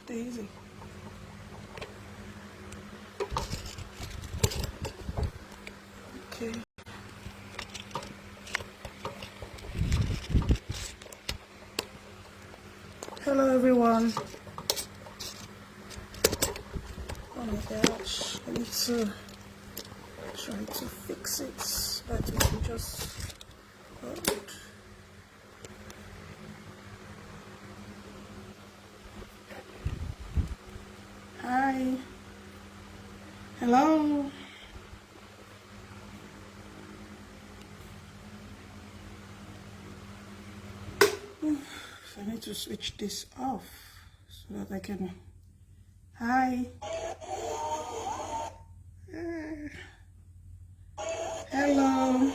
Daisy. Okay. Hello everyone. Oh my gosh, I need to try to fix it, but we can just hold. Hi. Hello. I need to switch this off so that I can. Hi. Hello.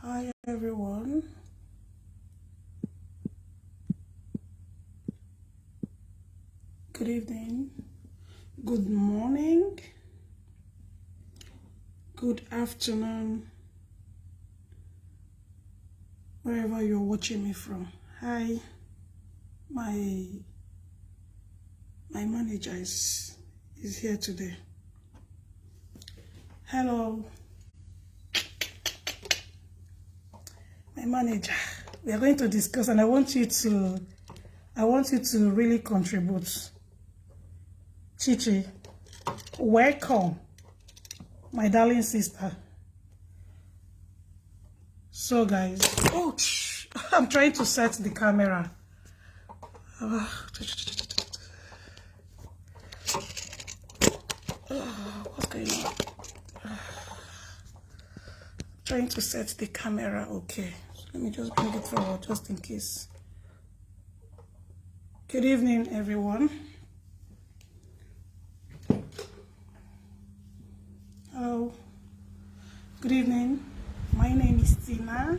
Hi everyone. Good evening. Good morning. Good afternoon. Wherever you're watching me from. Hi. My manager is here today. Hello. My manager. We are going to discuss, and I want you to really contribute. Chichi, welcome, my darling sister. So guys, I'm trying to set the camera. What's going on? Trying to set the camera. Okay, so let me just bring it forward just in case. Good evening everyone. Hello. Good evening. My name is Tina,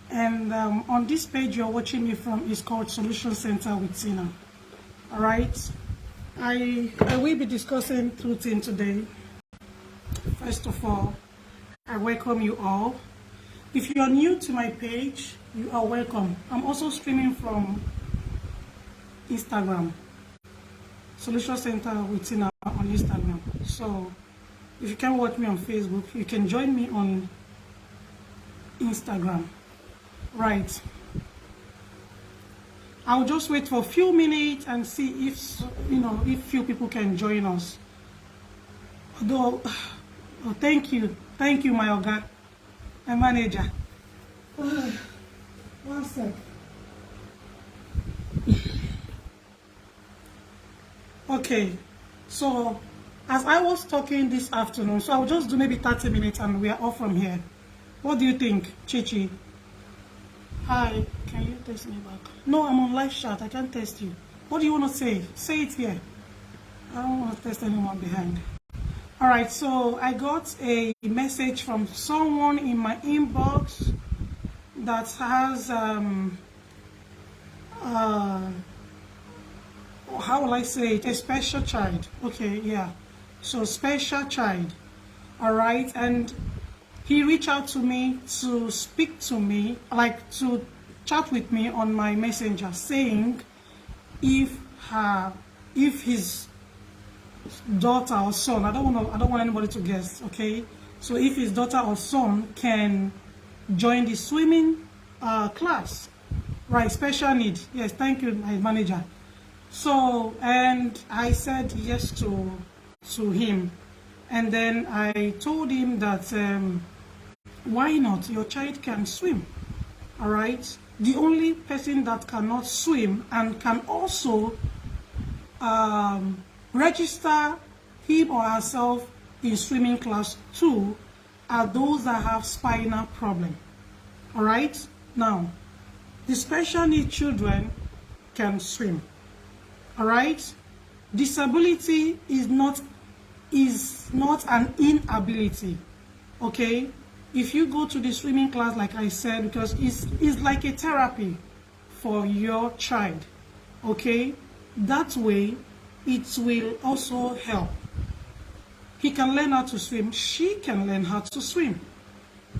and on this page you're watching me from is called Solution Center with Tina. All right. I will be discussing two things today. First of all, I welcome you all. If you are new to my page, you are welcome. I'm also streaming from Instagram, Solution Center with Tina on Instagram. So if you can't watch me on Facebook, you can join me on Instagram. Right. I'll just wait for a few minutes and see if if few people can join us. Although, thank you, my Oga, my manager. One sec. Okay, so as I was talking this afternoon, so I'll just do maybe 30 minutes and we are off from here. What do you think, Chichi? Hi, can you test me back? No, I'm on live chat. I can't test you. What do you want to say? Say it here. I don't want to test anyone behind. All right, so I got a message from someone in my inbox that has how will I say it? A special child. Okay, yeah. So special child. All right, and he reached out to me to speak to me, like to chat with me on my messenger, saying if his daughter or son, I don't want anybody to guess, okay? So if his daughter or son can join the swimming class, right? Special need. Yes, thank you, my manager. So, and I said yes to him, and then I told him that why not? Your child can swim. All right. The only person that cannot swim and can also register him or herself in swimming class 2 are those that have spinal problem. All right. Now, the special need children can swim. All right. Disability is not an inability. Okay. If you go to the swimming class, like I said, because it's like a therapy for your child. Okay. That way it will also help. He can learn how to swim. She can learn how to swim.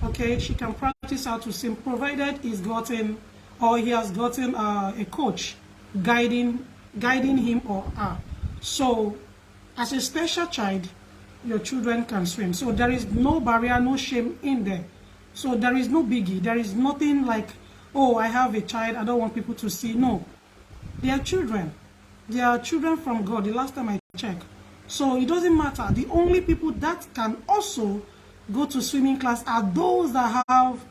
Okay, she can practice how to swim, provided he's gotten or he has gotten a coach guiding him or her. So, as a special child, your children can swim. So there is no barrier, no shame in there. So there is no biggie. There is nothing like, oh, I have a child, I don't want people to see. No, they are children. They are children from God. The last time I checked. So it doesn't matter. The only people that can also go to swimming class are those that have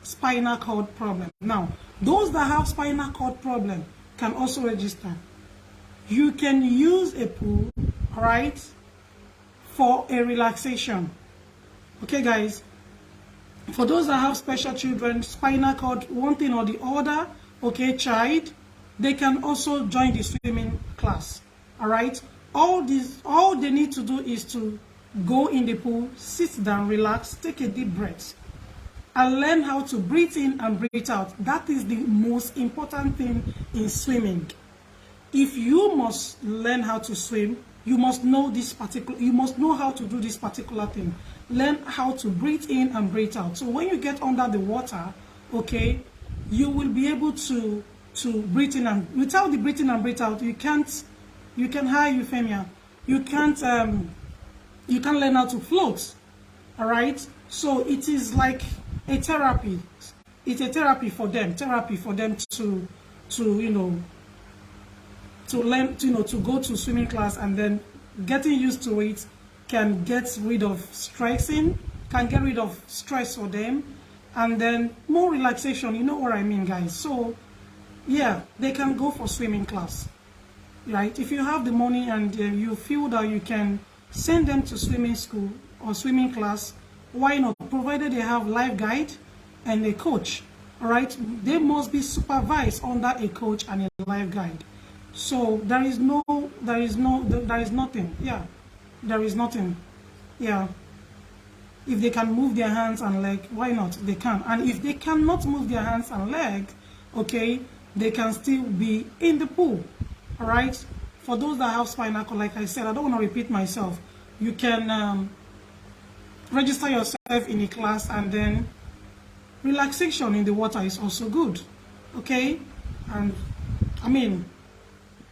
spinal cord problem. Now, those that have spinal cord problem can also register. You can use a pool, right, for a relaxation. Okay, guys? For those that have special children, spinal cord, one thing or the other, okay, child, they can also join the swimming class. All right? All they need to do is to go in the pool, sit down, relax, take a deep breath, and learn how to breathe in and breathe out. That is the most important thing in swimming. If you must learn how to swim, you must know how to do this particular thing. Learn how to breathe in and breathe out. So when you get under the water, okay, you will be able to breathe in, and without the breathing and breathe out, you can hide euphemia. You can't learn how to float. All right. So it is like a therapy. It's a therapy for them. Therapy for them to learn, to go to swimming class, and then getting used to it can get rid of stressing, can get rid of stress for them, and then more relaxation. You know what I mean, guys? So yeah, they can go for swimming class, right? If you have the money and you feel that you can send them to swimming school or swimming class, why not? Provided they have life guide and a coach. All right, they must be supervised under a coach and a life guide. So there is nothing. Yeah, there is nothing. Yeah. If they can move their hands and leg, why not? They can. And if they cannot move their hands and leg, okay, they can still be in the pool. All right. For those that have spinal cord, like I said, I don't want to repeat myself. You can register yourself in a class, and then relaxation in the water is also good. Okay, and I mean,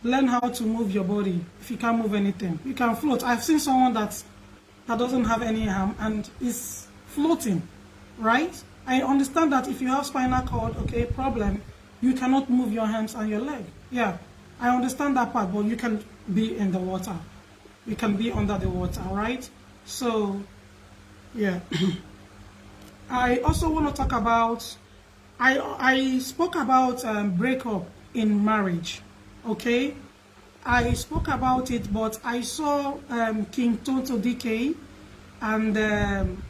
learn how to move your body. If you can't move anything, you can float. I've seen someone that doesn't have any arm and is floating, right? I understand that if you have spinal cord, okay, problem, you cannot move your hands and your leg. Yeah, I understand that part, but you can be in the water. You can be under the water, all right? So, yeah. I also want to talk about, I spoke about breakup in marriage, okay? I spoke about it, but I saw King Tonto Dikeh and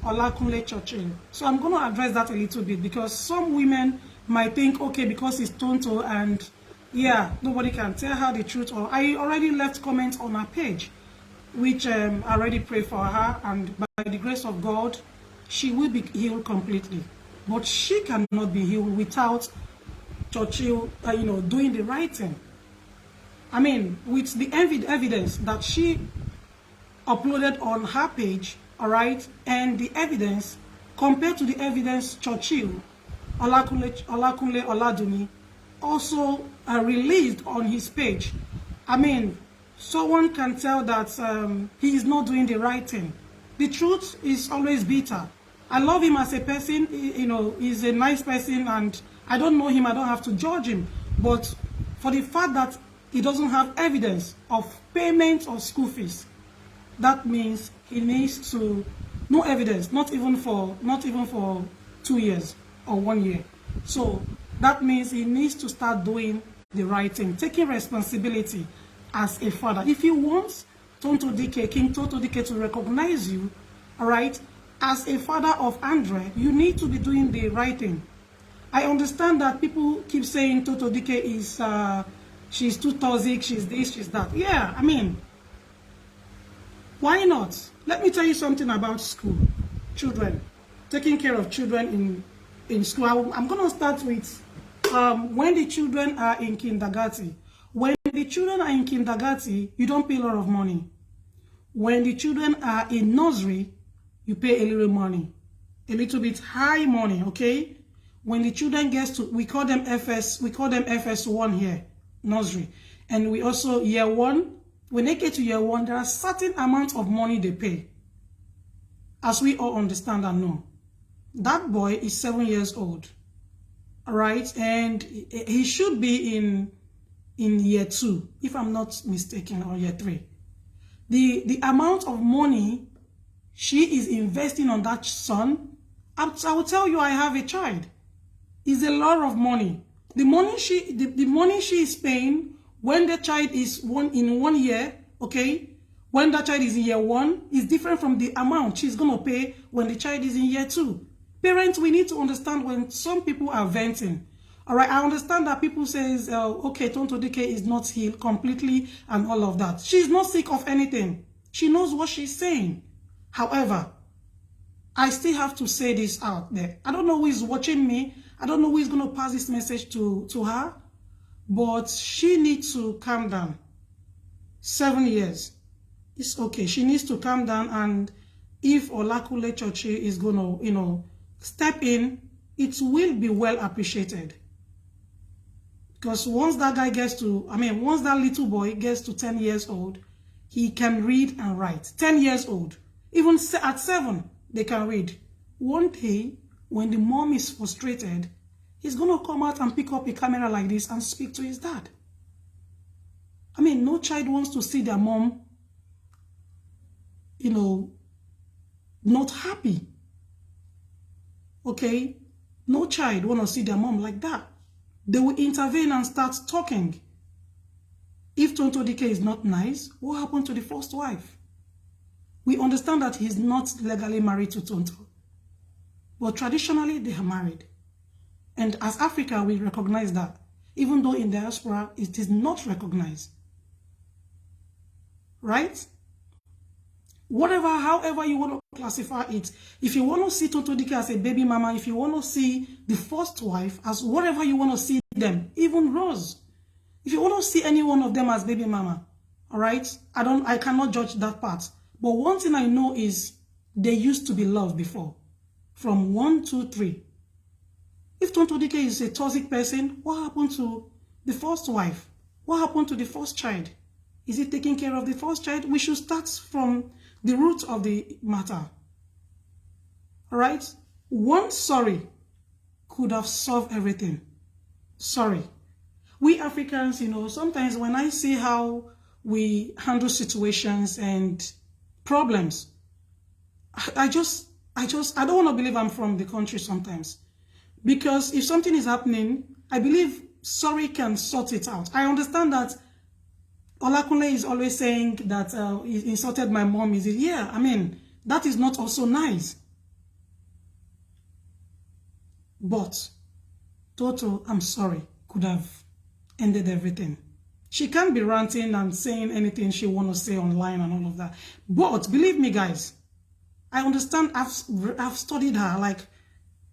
Olakunle Churchill. So I'm going to address that a little bit, because some women might think, okay, because it's Tonto and yeah, nobody can tell her the truth. Or I already left comments on her page, which I already prayed for her, and by the grace of God, she will be healed completely. But she cannot be healed without Churchill, doing the right thing. I mean, with the evidence that she uploaded on her page, all right, and the evidence compared to the evidence Churchill, Olakunle Oladuni, also released on his page. I mean, someone can tell that he is not doing the right thing. The truth is always bitter. I love him as a person, he's a nice person, and I don't know him, I don't have to judge him. But for the fact that he doesn't have evidence of payment of school fees, that means he needs to, no evidence, not even for 2 years or 1 year. So that means he needs to start doing the right thing, taking responsibility as a father. If you want Tonto Dikeh, King Tonto Dikeh, to recognize you, all right, as a father of Andre, you need to be doing the right thing. I understand that people keep saying Tonto Dikeh is she's too toxic, she's this, she's that. Yeah, I mean, why not? Let me tell you something about school, children, taking care of children in school. I'm going to start with when the children are in kindergarten. When the children are in kindergarten, you don't pay a lot of money. When the children are in nursery, you pay a little money, a little bit high money, okay? When the children gets to, we call them FS1 here, nursery. And we also, year one, when they get to year one, there are certain amount of money they pay. As we all understand and know. That boy is 7 years old, all right? And he should be in year 2, if I'm not mistaken, or year 3. The amount of money she is investing on that son, I will tell you, I have a child, is a lot of money. The money she is paying when the child is in 1 year, okay, when that child is in year 1 is different from the amount she's going to pay when the child is in year 2. Parents, we need to understand when some people are venting. All right, I understand that people say, okay, Tonto Dikeh is not healed completely and all of that. She's not sick of anything. She knows what she's saying. However, I still have to say this out there. I don't know who is watching me. I don't know who is going to pass this message to her. But she needs to calm down. 7 years. It's okay. She needs to calm down. And if Olakule Chochi is going to, step in, it will be well appreciated. Because once that guy gets to, once that little boy gets to 10 years old, he can read and write. 10 years old. Even at 7, they can read. One day, when the mom is frustrated, he's going to come out and pick up a camera like this and speak to his dad. No child wants to see their mom, not happy. Okay? No child wants to see their mom like that. They will intervene and start talking. If Tonto Dikeh is not nice, what happened to the first wife? We understand that he's not legally married to Tonto. But traditionally, they are married. And as Africa, we recognize that. Even though in diaspora, it is not recognized. Right? However you want to classify it. If you want to see Tonto Dikeh as a baby mama, if you want to see the first wife as whatever you want to see them, even Rose. If you want to see any one of them as baby mama, all right? I cannot judge that part. But one thing I know is they used to be loved before. From 1, 2, 3. If Tonto Dikeh is a toxic person, what happened to the first wife? What happened to the first child? Is he taking care of the first child? We should start from the root of the matter. All right? One sorry could have solved everything. Sorry. We Africans, sometimes when I see how we handle situations and problems, I don't want to believe I'm from the country sometimes. Because if something is happening, I believe sorry can sort it out. I understand that Olakunle is always saying that he insulted my mom. That is not also nice. But Toto, I'm sorry, could have ended everything. She can't be ranting and saying anything she want to say online and all of that. But believe me, guys, I understand. I've studied her. Like,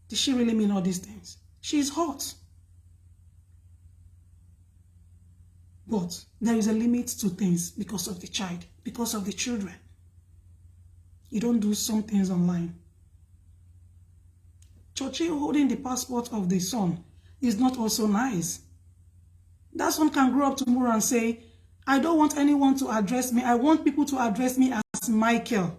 did she really mean all these things? She's hot. But there is a limit to things because of the child, because of the children. You don't do some things online. Chochi holding the passport of the son is not also nice. That son can grow up tomorrow and say, I don't want anyone to address me. I want people to address me as Michael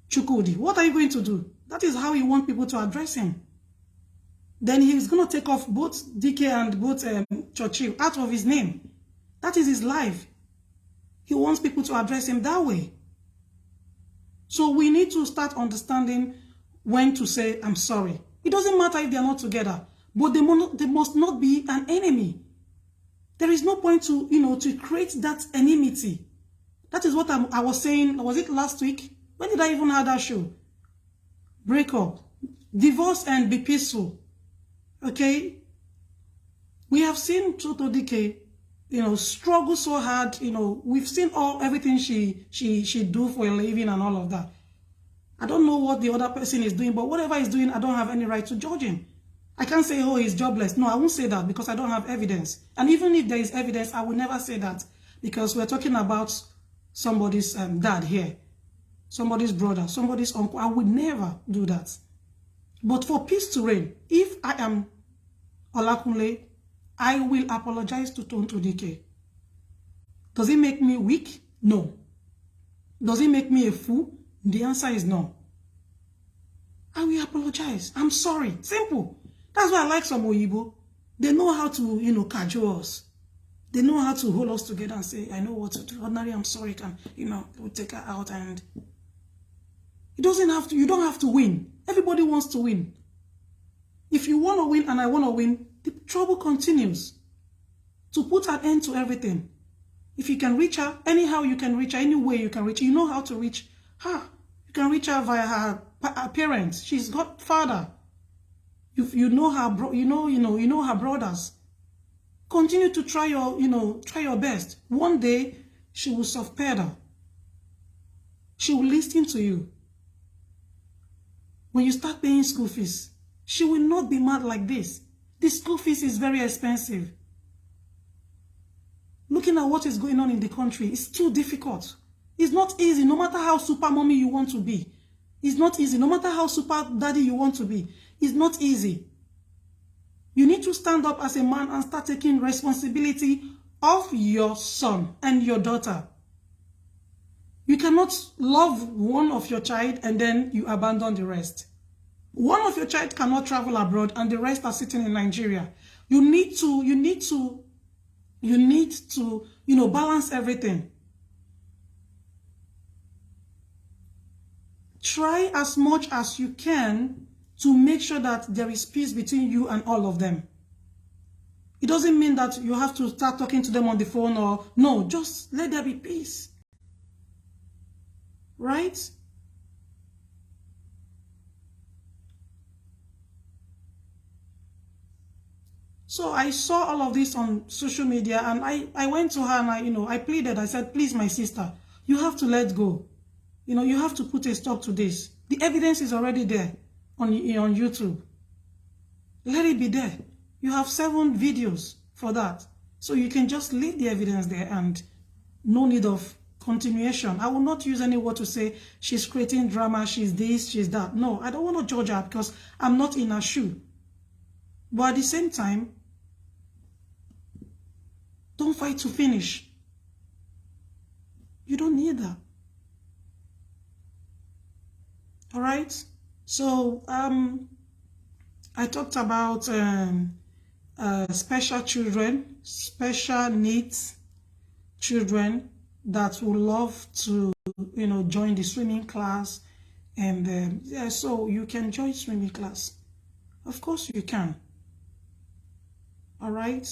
Chukudi. What are you going to do? That is how you want people to address him. Then he's going to take off both Dikeh and both Chochi out of his name. That is his life. He wants people to address him that way. So we need to start understanding when to say, I'm sorry. It doesn't matter if they are not together, but they must not be an enemy. There is no point to, to create that enmity. That is what I was saying. Was it last week? When did I even have that show? Break up. Divorce and be peaceful. Okay? We have seen Tonto Dikeh, struggle so hard. We've seen everything she do for a living and all of that. I don't know what the other person is doing, but whatever he's doing, I don't have any right to judge him. I can't say, oh, he's jobless. No, I won't say that because I don't have evidence. And even if there is evidence, I will never say that because we're talking about somebody's dad here, somebody's brother, somebody's uncle. I would never do that. But for peace to reign, if I am Olakunle, I will apologize to Tonto Dikeh. Does it make me weak? No. Does it make me a fool? The answer is no. I will apologize. I'm sorry. Simple. That's why I like some Oyibo. They know how to, cajole us. They know how to hold us together and say, I know what to do. Ordinary, I'm sorry, can, we'll take her out and it doesn't have to, you don't have to win. Everybody wants to win. If you want to win and I want to win, the trouble continues. To put an end to everything. If you can reach her, anyhow you can reach her, any way you can reach her, you know how to reach her. You can reach her via her parents. She's got father. You know her, you know her brothers. Continue to try your best. One day she will soft pedal. She will listen to you. When you start paying school fees, she will not be mad like this. The school fees is very expensive. Looking at what is going on in the country, it's too difficult. It's not easy, no matter how super mommy you want to be. It's not easy, no matter how super daddy you want to be. It's not easy. You need to stand up as a man and start taking responsibility of your son and your daughter. You cannot love one of your child and then you abandon the rest. One of your child cannot travel abroad and the rest are sitting in Nigeria. You need to balance everything. Try as much as you can to make sure that there is peace between you and all of them. It doesn't mean that you have to start talking to them on the phone or no, just let there be peace. Right? So I saw all of this on social media and I went to her and I pleaded. I said, please, my sister, you have to let go. You have to put a stop to this. The evidence is already there on YouTube. Let it be there. You have 7 videos for that. So you can just leave the evidence there and no need of continuation. I will not use any word to say she's creating drama, she's this, she's that. No, I don't want to judge her because I'm not in her shoe. But at the same time, don't fight to finish. You don't need that. All right? So, I talked about special children, special needs children that would love to, join the swimming class. And yeah, so you can join swimming class. Of course you can. All right?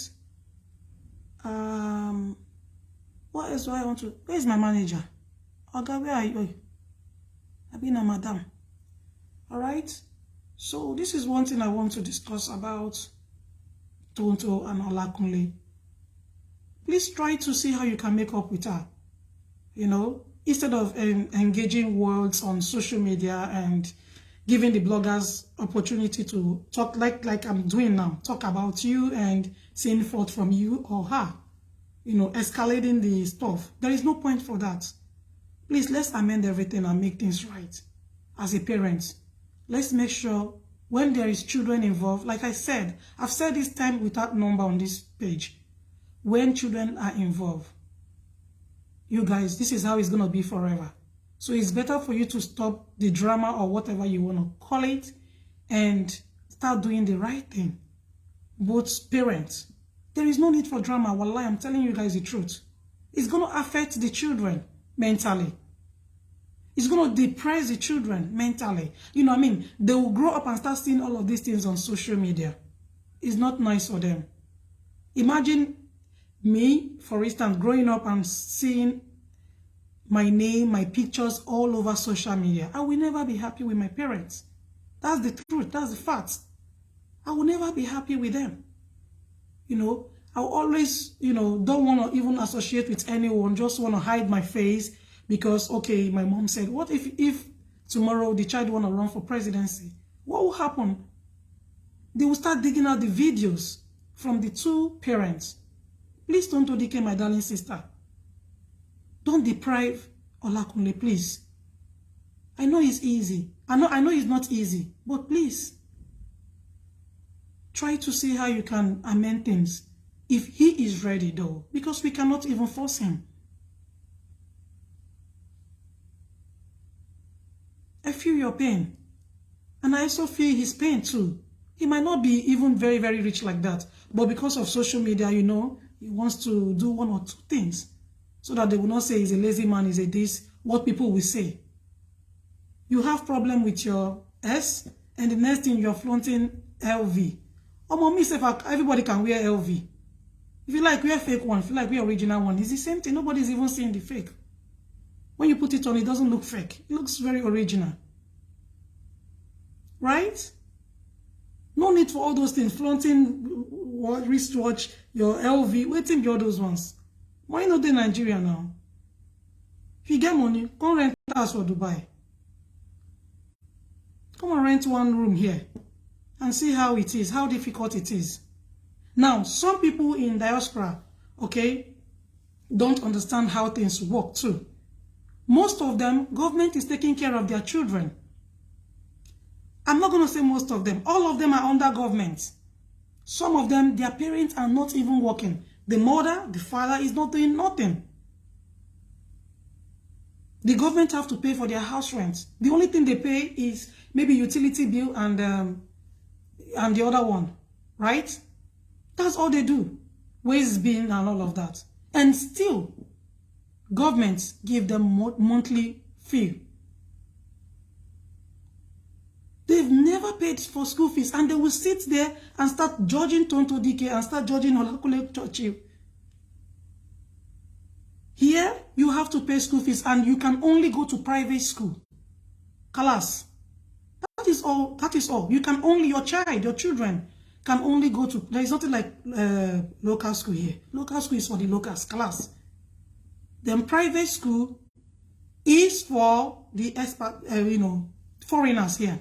What else do I want to... Where's my manager? Oga, where are you? I've been a madam. All right? So this is one thing I want to discuss about Tonto and Olakunle. Please try to see how you can make up with her. Instead of engaging words on social media and giving the bloggers opportunity to talk like I'm doing now, talk about you and seeing fault from you or her, escalating the stuff. There is no point for that. Please, let's amend everything and make things right. As a parent, let's make sure when there is children involved, like I said, I've said this time without number on this page, when children are involved, you guys, this is how it's going to be forever. So it's better for you to stop the drama or whatever you want to call it and start doing the right thing. Both parents. There is no need for drama. Wallahi, I'm telling you guys the truth. It's going to affect the children mentally. It's going to depress the children mentally. They will grow up and start seeing all of these things on social media. It's not nice for them. Imagine me, for instance, growing up and seeing my name, my pictures all over social media. I will never be happy with my parents. That's the truth. That's the fact. I will never be happy with them. I always, don't want to even associate with anyone. Just want to hide my face because, okay, my mom said, what if tomorrow the child want to run for presidency? What will happen? They will start digging out the videos from the two parents. Please, Tonto Dikeh, my darling sister. Don't deprive Olakunle, please. I know it's easy. I know it's not easy, but please try to see how you can amend things if he is ready, though, because we cannot even force him. I feel your pain, and I also feel his pain too. He might not be even very, very rich like that, but because of social media, you know, he wants to do one or two things so that they will not say he's a lazy man, he's a this, what people will say. You have problem with your S, and the next thing you're flaunting LV. Oh, mommy, everybody can wear LV. If you like, wear fake one. If you like, wear original one. It's the same thing. Nobody's even seeing the fake. When you put it on, it doesn't look fake. It looks very original. Right? No need for all those things. Flaunting wristwatch, your LV. Waiting for all those ones. Why not in Nigeria now? If you get money, come rent a house for Dubai. Come and rent one room here and see how it is, how difficult it is. Now, some people in diaspora, okay, don't understand how things work too. Most of them, government is taking care of their children. I'm not going to say most of them. All of them are under government. Some of them, their parents are not even working. The mother, the father is not doing nothing. The government have to pay for their house rent. The only thing they pay is maybe utility bill and the other one, right? That's all they do. Waste bin and all of that. And still, governments give them monthly fee. They've never paid for school fees, and they will sit there and start judging Tonto Dikeh and start judging Olakunle Churchill. Here, you have to pay school fees, and you can only go to private school. Class. That is all. That is all. You can only, your child, your children can only go to, there is nothing like local school here. Local school is for the locals, class. Then private school is for the expat, foreigners here.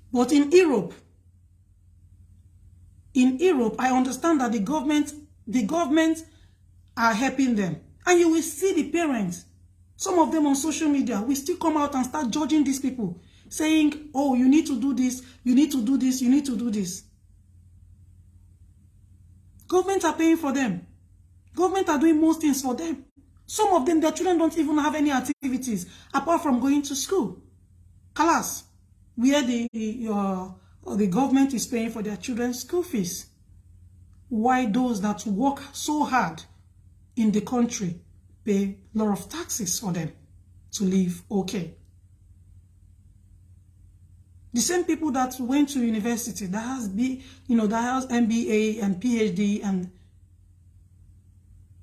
But in Europe, I understand that the government are helping them. And you will see the parents, some of them on social media, will still come out and start judging these people, saying, oh, you need to do this, you need to do this, you need to do this. Governments are paying for them. Government are doing most things for them. Some of them, their children don't even have any activities apart from going to school. Class, where the government is paying for their children's school fees. Why those that work so hard in the country pay a lot of taxes for them to live okay? The same people that went to university, that has MBA and PhD and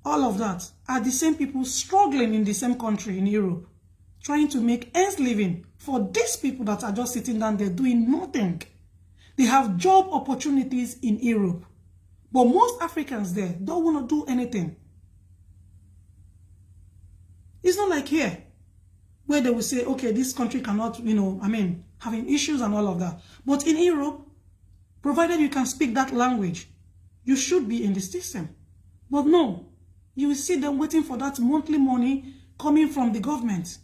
all of that, are the same people struggling in the same country in Europe, trying to make ends living for these people that are just sitting down there doing nothing. They have job opportunities in Europe, but most Africans there don't want to do anything. It's not like here, where they will say, okay, this country cannot, having issues and all of that. But in Europe, provided you can speak that language, you should be in the system. But no, you will see them waiting for that monthly money coming from the government.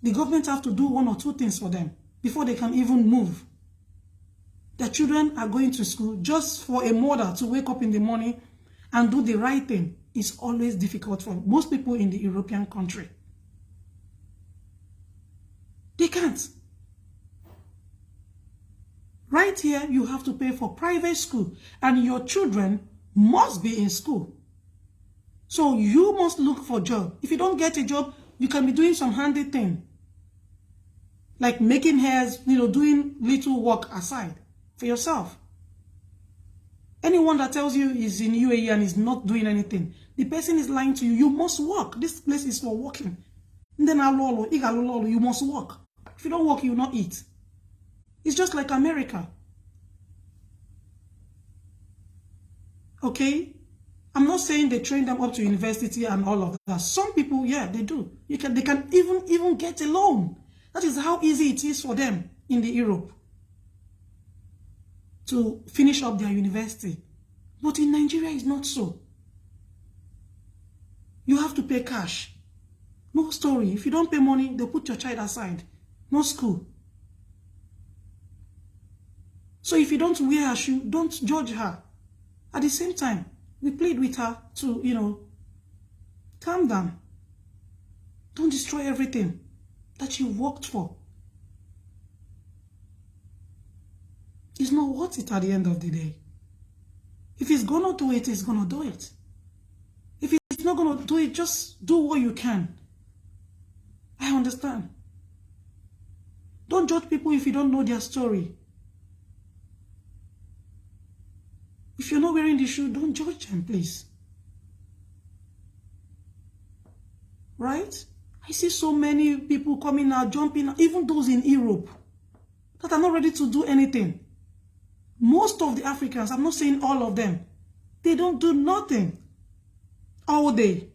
The government have to do one or two things for them before they can even move. Their children are going to school. Just for a mother to wake up in the morning and do the right thing is always difficult for most people in the European country. They can't. Right here, you have to pay for private school, and your children must be in school. So you must look for a job. If you don't get a job, you can be doing some handy thing, like making hairs, doing little work aside for yourself. Anyone that tells you is in UAE and is not doing anything, the person is lying to you. You must work. This place is for working. And then you must work. If you don't work, you will not eat. It's just like America. Okay? I'm not saying they train them up to university and all of that. Some people, yeah, they do. They can even get a loan. That is how easy it is for them in the Europe. to finish up their university. But in Nigeria, it's not so. You have to pay cash. No story. If you don't pay money, they'll put your child aside. No school. So if you don't wear her shoe, don't judge her. At the same time, we played with her to, calm down. Don't destroy everything that you worked for. It's not worth it at the end of the day. If he's gonna do it, he's gonna do it. If he's not gonna do it, just do what you can. I understand. Don't judge people if you don't know their story. If you're not wearing the shoe, don't judge them, please. Right? I see so many people coming out, jumping out, even those in Europe, that are not ready to do anything. Most of the Africans, I'm not saying all of them, they don't do nothing all day.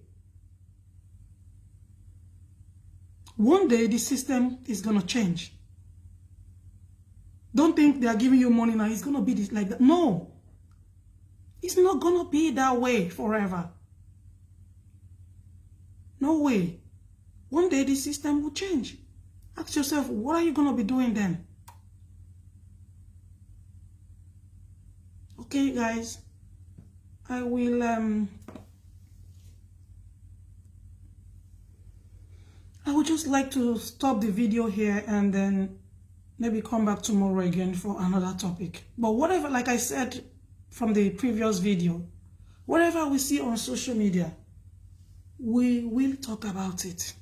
One day, the system is going to change. Don't think they are giving you money now. It's going to be this, like that. No. It's not going to be that way forever. No way. One day, the system will change. Ask yourself, what are you going to be doing then? Okay, guys. I will... I would just like to stop the video here and then maybe come back tomorrow again for another topic. But whatever, like I said from the previous video, whatever we see on social media, we will talk about it.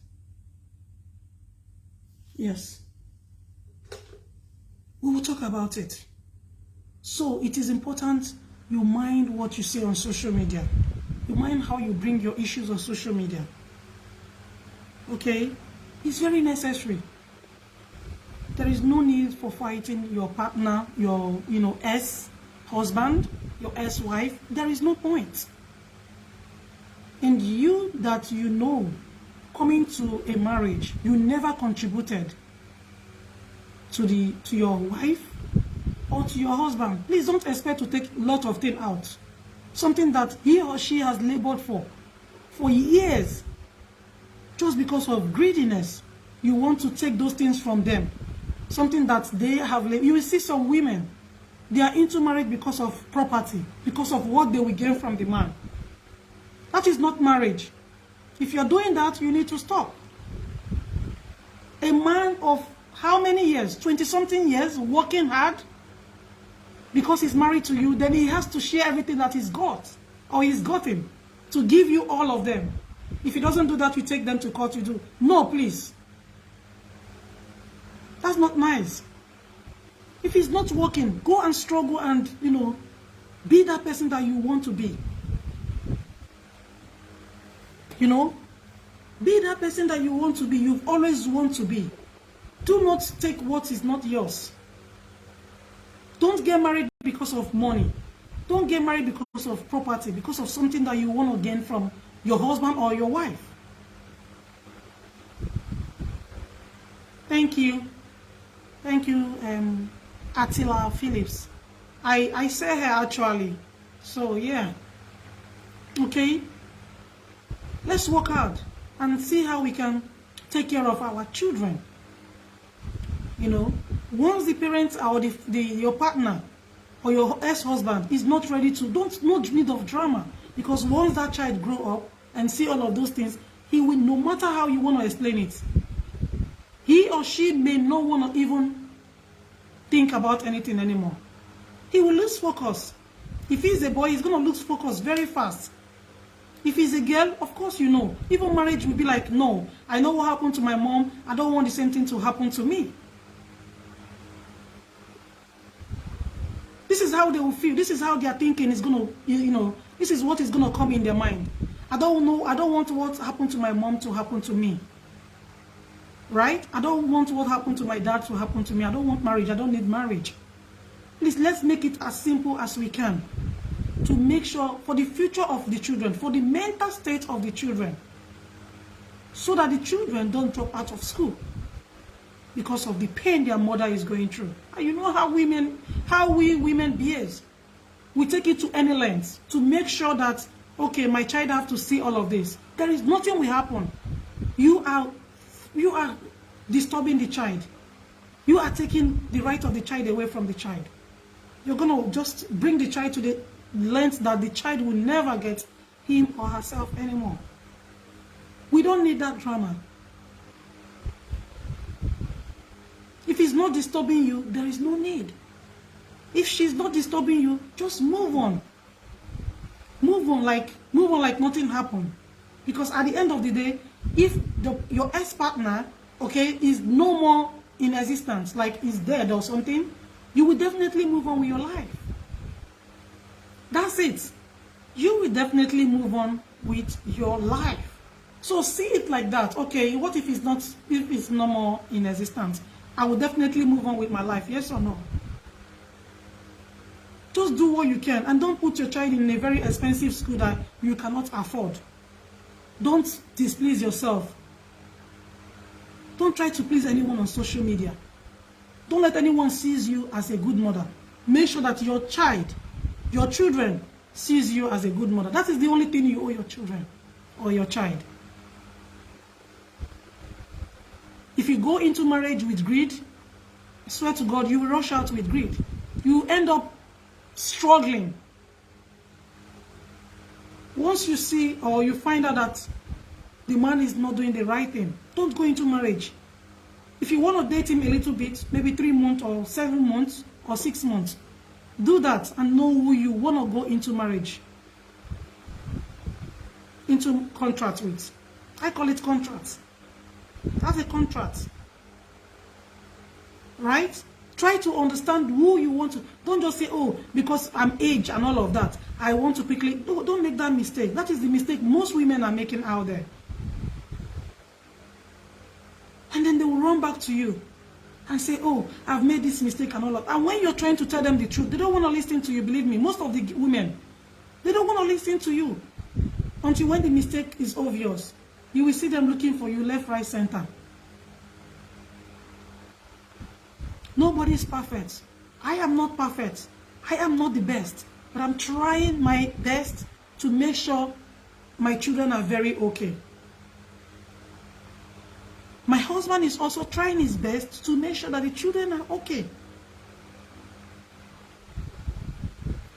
Yes. We will talk about it. So it is important you mind what you say on social media. You mind how you bring your issues on social media. Okay? It's very necessary. There is no need for fighting your partner, your, ex-husband, your ex-wife. There is no point. And you that coming to a marriage, you never contributed to your wife or to your husband. Please don't expect to take a lot of things out. Something that he or she has labored for years. Just because of greediness, you want to take those things from them. Something that they have. You will see some women, they are into marriage because of property, because of what they will gain from the man. That is not marriage. If you're doing that, you need to stop. A man of how many years? 20-something years, working hard, because he's married to you, then he has to share everything that he's got, or he's gotten, to give you all of them. If he doesn't do that, you take them to court, you do. No, please. That's not nice. If he's not working, go and struggle and, be that person that you want to be. Be that person that you want to be. You've always want to be. Do not take what is not yours. Don't get married because of money. Don't get married because of property, because of something that you want to gain from your husband or your wife. Thank you. Thank you, Attila Phillips. I say her actually. So, yeah. Okay. Let's work hard and see how we can take care of our children. Once the parents or your partner or your ex-husband is not ready to, no need of drama. Because once that child grow up and see all of those things, he will, no matter how you want to explain it, he or she may not want to even think about anything anymore. He will lose focus. If he's a boy, he's going to lose focus very fast. If he's a girl, of course even marriage will be like, no, I know what happened to my mom. I don't want the same thing to happen to me. This is how they will feel. This is how their thinking is going to, this is what is going to come in their mind. I don't want what happened to my mom to happen to me. Right? I don't want what happened to my dad to happen to me. I don't want marriage. I don't need marriage. Please, let's make it as simple as we can to make sure for the future of the children, for the mental state of the children, so that the children don't drop out of school. because of the pain their mother is going through. And you know how we women behave. We take it to any length to make sure that, okay, my child have to see all of this. There is nothing will happen. You are disturbing the child. You are taking the right of the child away from the child. You're going to just bring the child to the length that the child will never get him or herself anymore. We don't need that drama. If it's not disturbing you, there is no need. If she's not disturbing you, just move on. Move on like nothing happened. Because at the end of the day, if your ex-partner, okay, is no more in existence, like is dead or something, you will definitely move on with your life. That's it. You will definitely move on with your life. So see it like that. Okay, what if it's no more in existence? I will definitely move on with my life. Yes or no? Just do what you can, and don't put your child in a very expensive school that you cannot afford. Don't displease yourself. Don't try to please anyone on social media. Don't let anyone see you as a good mother. Make sure that your children sees you as a good mother. That is the only thing you owe your children or your child. If you go into marriage with greed, I swear to God, you will rush out with greed. You end up struggling. Once you see or you find out that the man is not doing the right thing, don't go into marriage. If you want to date him a little bit, maybe 3 months or 7 months or 6 months, do that and know who you want to go into marriage, into contract with. I call it contract. That's a contract. Right? Try to understand who you want to. Don't just say, oh, because I'm aged and all of that, I want to quickly. Don't make that mistake. That is the mistake most women are making out there. And then they will run back to you and say, oh, I've made this mistake and all of that. And when you're trying to tell them the truth, they don't want to listen to you. Believe me, most of the women, they don't want to listen to you until when the mistake is obvious. You will see them looking for you left, right, center. Nobody is perfect. I am not perfect. I am not the best. But I'm trying my best to make sure my children are very okay. My husband is also trying his best to make sure that the children are okay.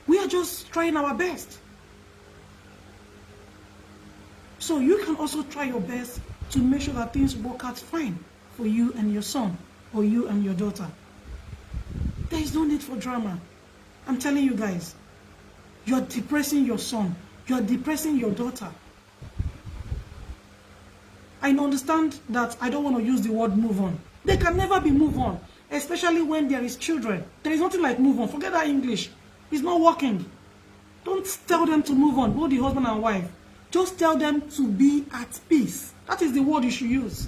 We are just trying our best. So you can also try your best to make sure that things work out fine for you and your son or you and your daughter. There is no need for drama. I'm telling you guys, you're depressing your son. You're depressing your daughter. I understand that I don't want to use the word move on. They can never be move on, especially when there is children. There is nothing like move on. Forget that English. It's not working. Don't tell them to move on, both the husband and wife. Just tell them to be at peace. That is the word you should use.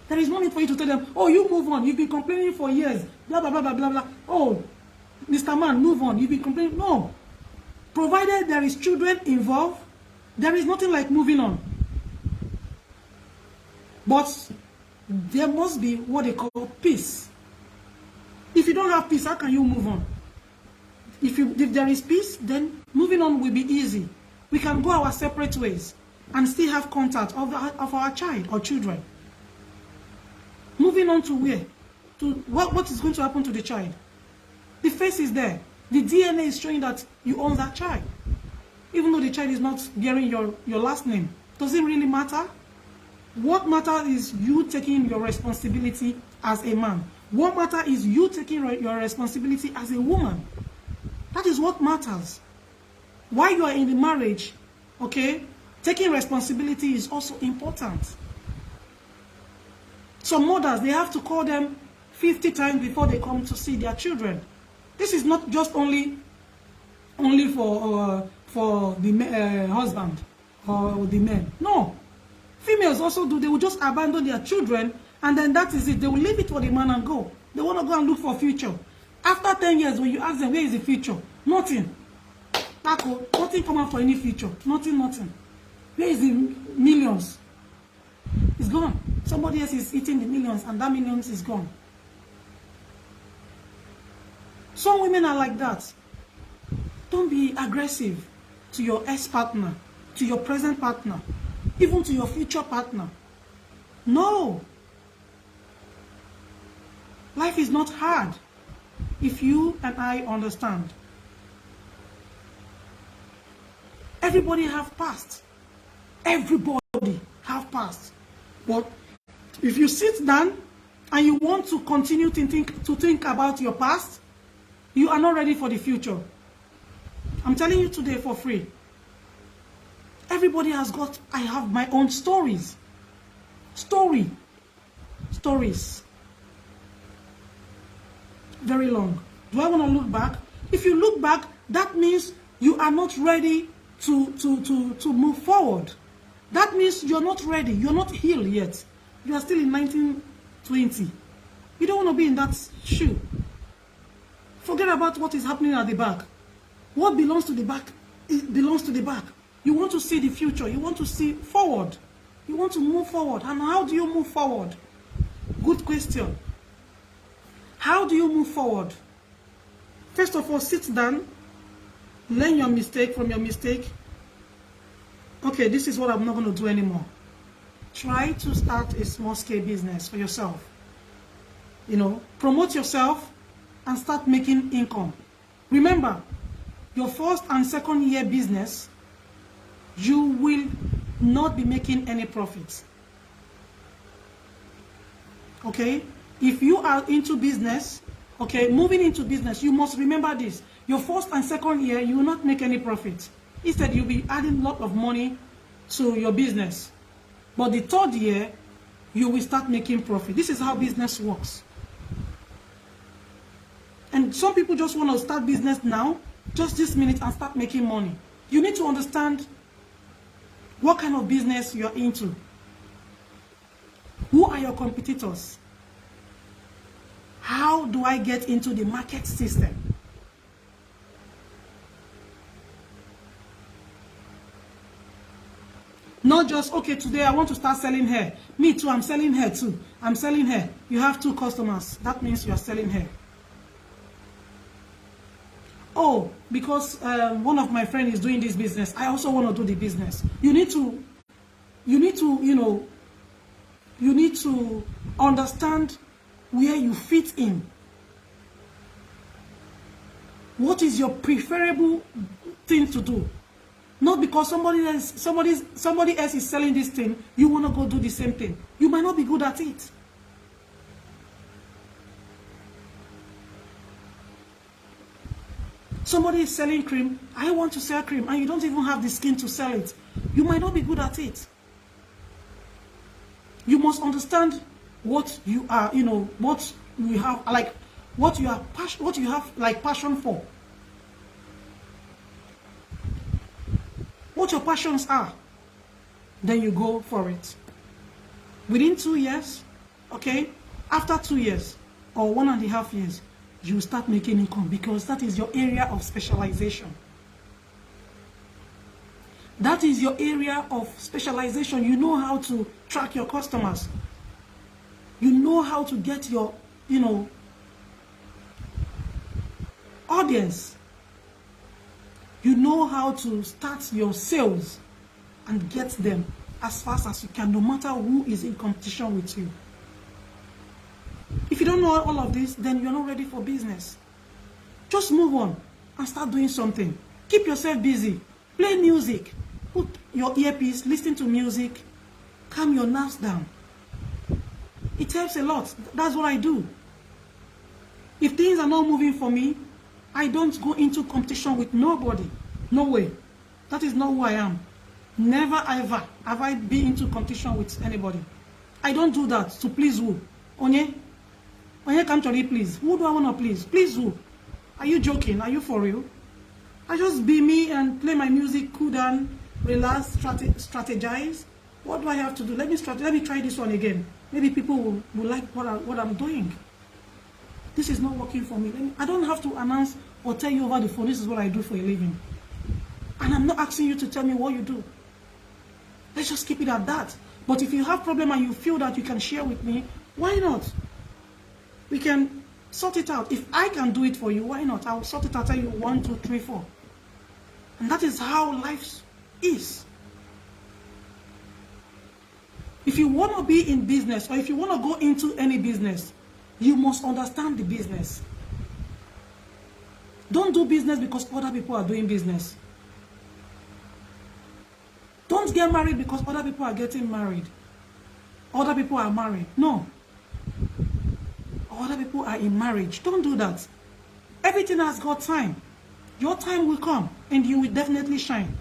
There is no need for you to tell them, oh, you move on. You've been complaining for years. Blah, blah, blah, blah, blah, blah. Oh, Mr. Man, move on. You've been complaining. No. Provided there is children involved, there is nothing like moving on. But there must be what they call peace. If you don't have peace, how can you move on? If there is peace, then moving on will be easy. We can go our separate ways and still have contact of our child or children. Moving on to where? To what is going to happen to the child? The face is there. The DNA is showing that you own that child. Even though the child is not bearing your last name. Does it really matter? What matters is you taking your responsibility as a man. What matters is you taking your responsibility as a woman. That is what matters. While you are in the marriage, okay, taking responsibility is also important. Some mothers, they have to call them 50 times before they come to see their children. This is not just only for the husband or the men. No. Females also do. They will just abandon their children and then that is it. They will leave it for the man and go. They want to go and look for a future. After 10 years, when you ask them, where is the future? Nothing. Nothing come out for any future. Nothing. Where is the millions? It's gone. Somebody else is eating the millions and that millions is gone. Some women are like that. Don't be aggressive to your ex-partner, to your present partner, even to your future partner. No. Life is not hard if you and I understand. Everybody have past. Everybody have past. But if you sit down and you want to continue to think about your past, you are not ready for the future. I'm telling you today for free. Everybody has got, I have my own stories. Stories. Very long. Do I want to look back? If you look back, that means you are not ready to move forward. That means you're not ready. You're not healed yet. You are still in 1920. You don't want to be in that shoe. Forget about what is happening at the back. What belongs to the back, it belongs to the back. You want to see the future. You want to see forward. You want to move forward. And how do you move forward? Good question. How do you move forward? First of all, sit down. Learn your mistake from your mistake. Okay, this is what I'm not going to do anymore. Try to start a small-scale business for yourself. You know, promote yourself and start making income. Remember, your first and second year business, you will not be making any profits. Okay? If you are into business, okay, moving into business, you must remember this. Your first and second year, you will not make any profit. Instead, you'll be adding a lot of money to your business. But the third year, you will start making profit. This is how business works. And some people just want to start business now, just this minute, and start making money. You need to understand what kind of business you're into. Who are your competitors? How do I get into the market system? Not just, okay, today I want to start selling hair. Me too, I'm selling hair too. I'm selling hair. You have 2 customers. That means you are selling hair. Oh, because one of my friends is doing this business, I also want to do the business. You need to, you need to understand where you fit in. What is your preferable thing to do? Not because somebody else is selling this thing, you want to go do the same thing. You might not be good at it. Somebody is selling cream, I want to sell cream, and you don't even have the skin to sell it. You might not be good at it. You must understand what you are, what you have, like, what you have like passion for. What your passions are. Then you go for it. Within 2 years, okay, after 2 years or 1.5 years, you start making income, because that is your area of specialization. That is your area of specialization. You know how to track your customers. You know how to get your, audience. You know how to start your sales and get them as fast as you can, no matter who is in competition with you. If you don't know all of this, then you're not ready for business. Just move on and start doing something. Keep yourself busy. Play music. Put your earpiece, listen to music. Calm your nerves down. It helps a lot. That's what I do. If things are not moving for me, I don't go into competition with nobody. No way. That is not who I am. Never ever have I been into competition with anybody. I don't do that to please who? Onye come to me, please. Who do I want to please? Please who? Are you joking? Are you for real? I just be me and play my music, cool down, relax, strategize. What do I have to do? Let me try this one again. Maybe people will like what I'm doing. This is not working for me. I don't have to announce or tell you over the phone, this is what I do for a living. And I'm not asking you to tell me what you do. Let's just keep it at that. But if you have problem and you feel that you can share with me, why not? We can sort it out. If I can do it for you, why not? I'll sort it out, tell you 1, 2, 3, 4. And that is how life is. If you want to be in business, or if you want to go into any business, you must understand the business. Don't do business because other people are doing business. Don't get married because other people are getting married. Other people are married. No. Other people are in marriage. Don't do that. Everything has got time. Your time will come and you will definitely shine.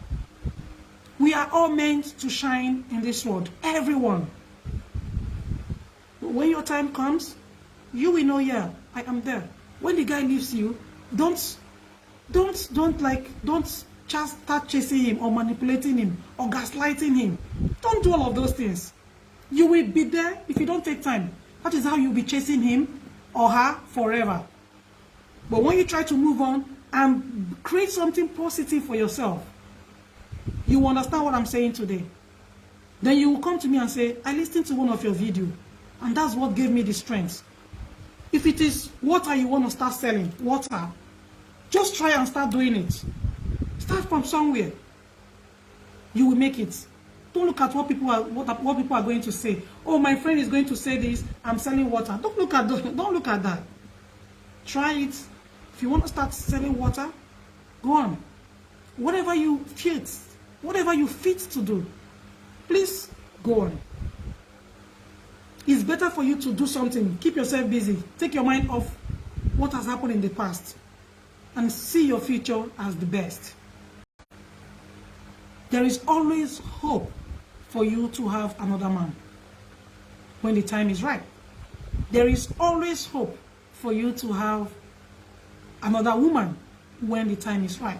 We are all meant to shine in this world. Everyone. But when your time comes, you will know, yeah, I am there. When the guy leaves you, don't just start chasing him or manipulating him or gaslighting him. Don't do all of those things. You will be there if you don't take time. That is how you'll be chasing him or her forever. But when you try to move on and create something positive for yourself, you will understand what I'm saying today. Then you will come to me and say, I listened to one of your videos, and that's what gave me the strength. If it is water you want to start selling, water, just try and start doing it. Start from somewhere. You will make it. Don't look at what people are going to say. Oh, my friend is going to say this. I'm selling water. Don't look at that. Try it. If you want to start selling water, go on. Whatever you fit to do, please go on. It's better for you to do something. Keep yourself busy. Take your mind off what has happened in the past and see your future as the best. There is always hope for you to have another man when the time is right. There is always hope for you to have another woman when the time is right.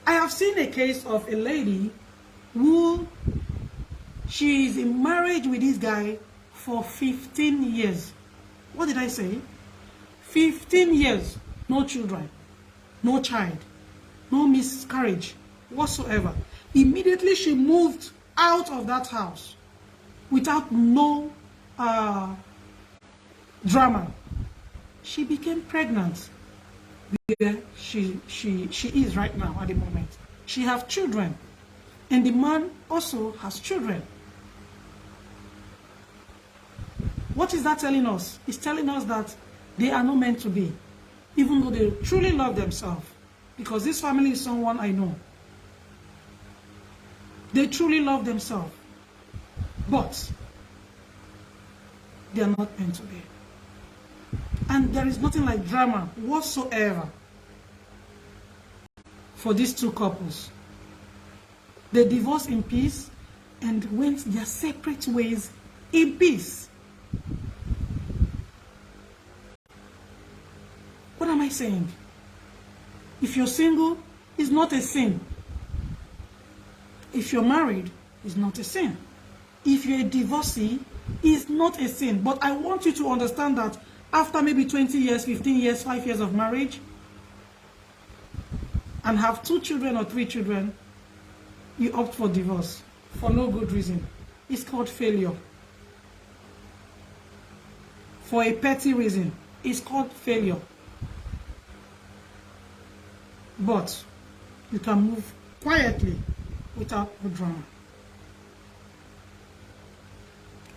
I have seen a case of a lady who she is in marriage with this guy for 15 years. What did I say? 15 years, no children, no child, no miscarriage whatsoever. Immediately she moved out of that house without no drama. She became pregnant where she is right now at the moment. She has children, and the man also has children. What is that telling us? It's telling us that they are not meant to be, even though they truly love themselves. Because this family is someone I know. They truly love themselves, but they are not meant to be. And there is nothing like drama whatsoever for these two couples. They divorced in peace and went their separate ways in peace. What am I saying? If you're single, it's not a sin. If you're married, it's not a sin. If you're a divorcee, it's not a sin. But I want you to understand that after maybe 20 years, 15 years, 5 years of marriage, and have 2 children or 3 children, you opt for divorce for no good reason. It's called failure. For a petty reason, it's called failure. But you can move quietly without the drama.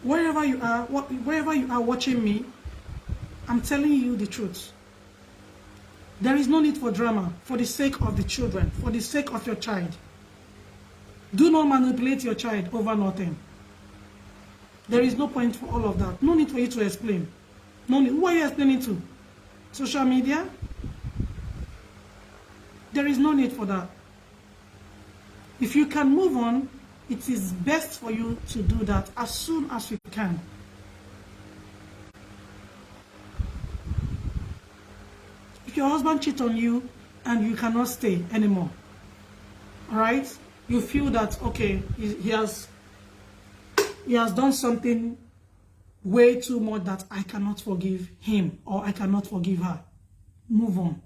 Wherever you are watching me, I'm telling you the truth. There is no need for drama for the sake of the children, for the sake of your child. Do not manipulate your child over nothing. There is no point for all of that. No need for you to explain. No need. Who are you explaining to? Social media? There is no need for that. If you can move on, it is best for you to do that as soon as you can. If your husband cheats on you and you cannot stay anymore, all right? You feel that, okay, he has done something way too much that I cannot forgive him or I cannot forgive her. Move on.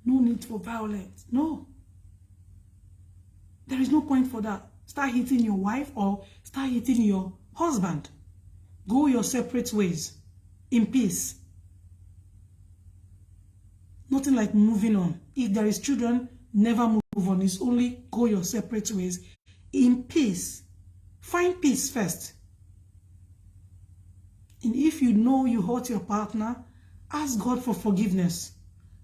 No need for violence. No. There is no point for that. Start hitting your wife or start hitting your husband. Go your separate ways in peace. Nothing like moving on. If there is children, never move on. It's only go your separate ways in peace. Find peace first. And if you know you hurt your partner, ask God for forgiveness.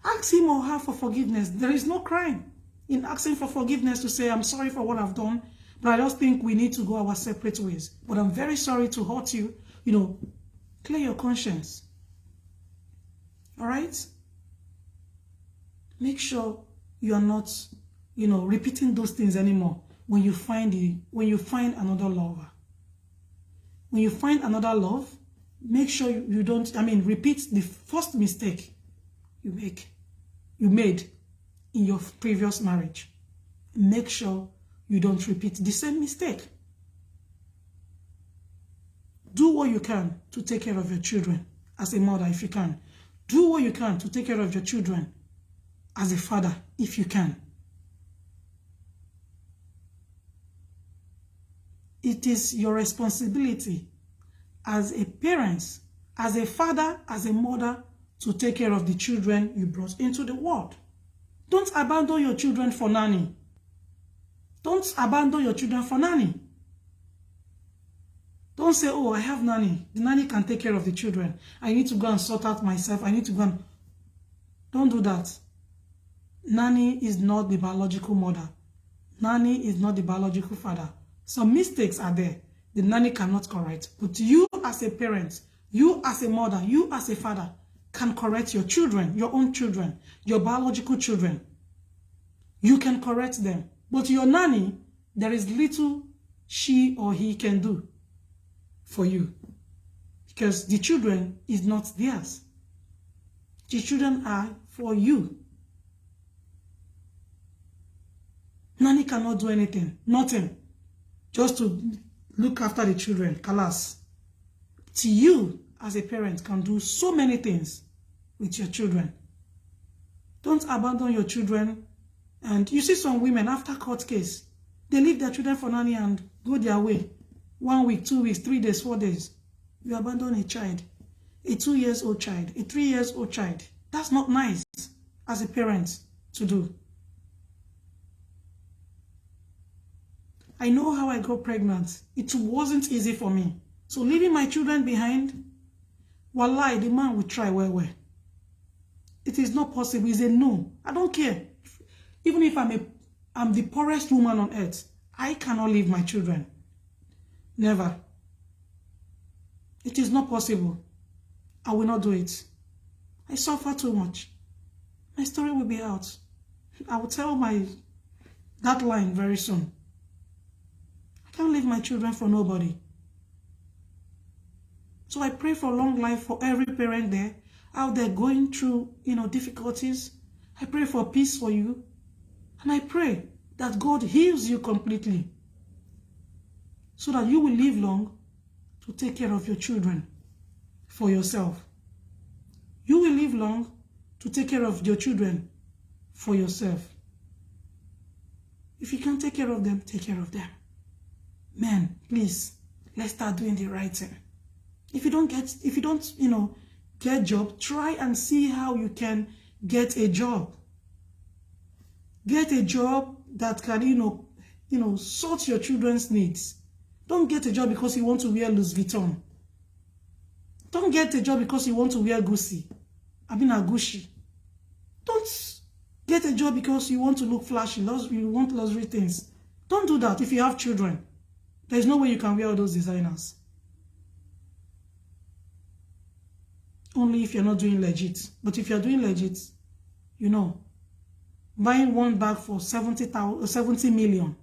Ask him or her for forgiveness. There is no crime in asking for forgiveness to say, I'm sorry for what I've done, but I just think we need to go our separate ways. But I'm very sorry to hurt you. You know, clear your conscience. All right? Make sure you are not, you know, repeating those things anymore when you find another lover. When you find another love, make sure you don't, repeat the first mistake you made in your previous marriage. Make sure you don't repeat the same mistake. Do what you can to take care of your children as a mother if you can. Do what you can to take care of your children as a father if you can. It is your responsibility as a parent, as a father, as a mother, to take care of the children you brought into the world. Don't abandon your children for nanny. Don't abandon your children for nanny. Don't say, oh, I have nanny. The nanny can take care of the children. I need to go and sort out myself. I need to go and... Don't do that. Nanny is not the biological mother. Nanny is not the biological father. Some mistakes are there. The nanny cannot correct. But you as a parent, you as a mother, you as a father can correct your children, your own children, your biological children. You can correct them. But your nanny, there is little she or he can do for you. Because the children is not theirs. The children are for you. Nanny cannot do anything. Nothing. Just to look after the children. Kalas. To you, as a parent, can do so many things with your children. Don't abandon your children. And you see some women, after court case, they leave their children for nanny and go their way. 1 week, 2 weeks, 3 days, 4 days. You abandon a child. A 2-year-old child. A 3-year-old child. That's not nice as a parent to do. I know how I got pregnant. It wasn't easy for me. So leaving my children behind, wallahi, the man will try well. It is not possible. It's a no. I don't care. Even if I'm the poorest woman on earth, I cannot leave my children. Never. It is not possible. I will not do it. I suffer too much. My story will be out. I will tell that line very soon. I can't leave my children for nobody. So I pray for long life for every parent there out there going through, difficulties. I pray for peace for you. And I pray that God heals you completely so that you will live long to take care of your children for yourself. You will live long to take care of your children for yourself. If you can't take care of them, take care of them. Men, please, let's start doing the right thing. If you don't get a job, try and see how you can get a job. Get a job that can, sort your children's needs. Don't get a job because you want to wear Louis Vuitton. Don't get a job because you want to wear Gucci. a Gucci. Don't get a job because you want to look flashy. You want luxury things. Don't do that if you have children. There's no way you can wear all those designers. Only if you're not doing legit. But if you're doing legit, buying one bag for 70 million.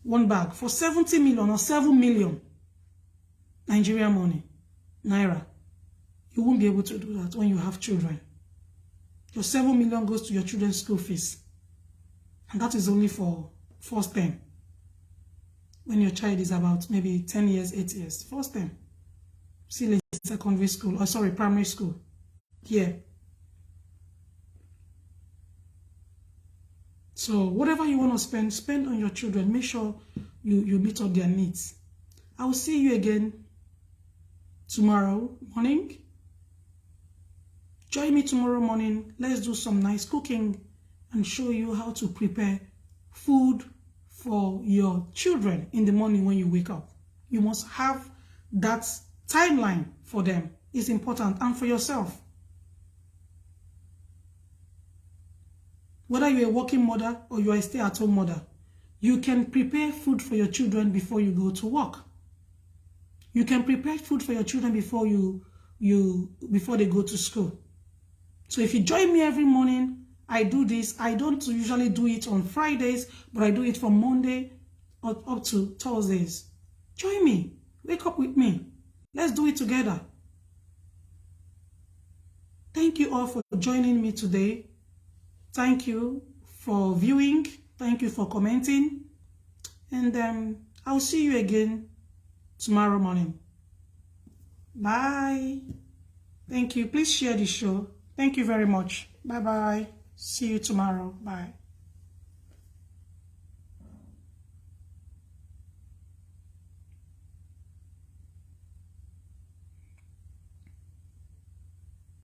One bag for 70 million or 7 million Nigerian money, Naira. You won't be able to do that when you have children. Your 7 million goes to your children's school fees. And that is only for first term. When your child is about maybe 10 years, 8 years. First term. Still in secondary school, primary school. Here. So whatever you want to spend on your children. Make sure you meet up their needs. I will see you again tomorrow morning. Join me tomorrow morning. Let's do some nice cooking and show you how to prepare food for your children in the morning when you wake up. You must have that timeline for them. It's important, and for yourself. Whether you're a working mother or you're a stay-at-home mother, you can prepare food for your children before you go to work. You can prepare food for your children before before they go to school. So if you join me every morning, I do this. I don't usually do it on Fridays, but I do it from Monday up to Thursdays. Join me. Wake up with me. Let's do it together. Thank you all for joining me today. Thank you for viewing. Thank you for commenting. And I'll see you again tomorrow morning. Bye. Thank you. Please share the show. Thank you very much. Bye-bye. See you tomorrow. Bye.